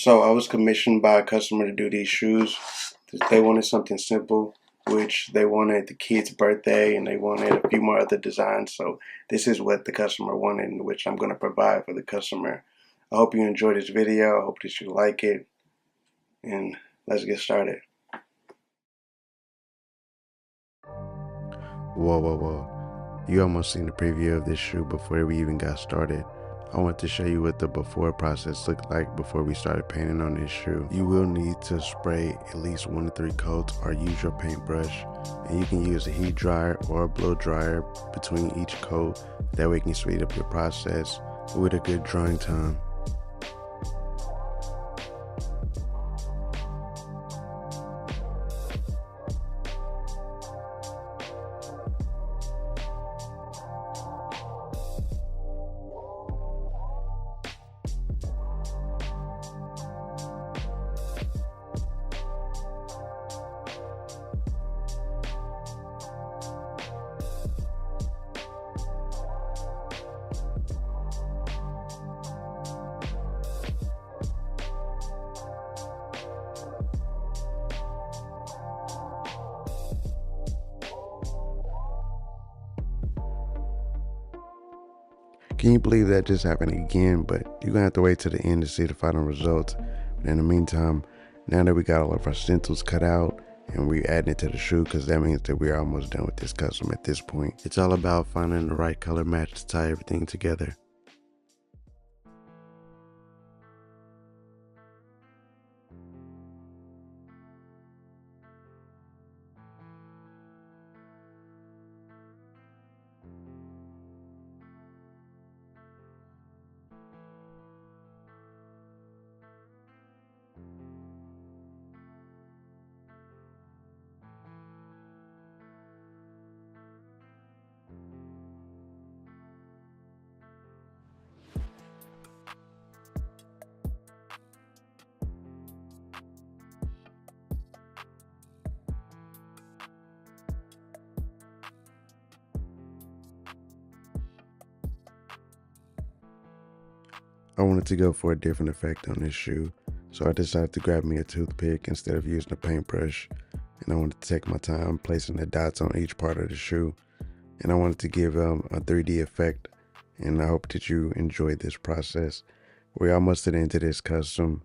So I was commissioned by a customer to do these shoes. They wanted something simple, which they wanted the kid's birthday and they wanted a few more other designs. So this is what the customer wanted, which I'm going to provide for the customer. I hope you enjoy this video. I hope that you like it. And let's get started. Whoa. You almost seen the preview of this shoe before we even got started. I want to show you what the before process looked like before we started painting on this shoe. You will need to spray at least 1 to 3 coats or use your paintbrush. And you can use a heat dryer or a blow dryer between each coat. That way you can speed up your process with a good drying time. Can you believe that just happened again? But you're gonna have to wait to the end to see the final results. But in the meantime, now that we got all of our stencils cut out and we're adding it to the shoe, because that means that we're almost done with this custom at this point. It's all about finding the right color match to tie everything together. I wanted to go for a different effect on this shoe, so I decided to grab me a toothpick instead of using a paintbrush, and I wanted to take my time placing the dots on each part of the shoe, and I wanted to give a 3D effect, and I hope that you enjoyed this process. We're almost to the end of this custom,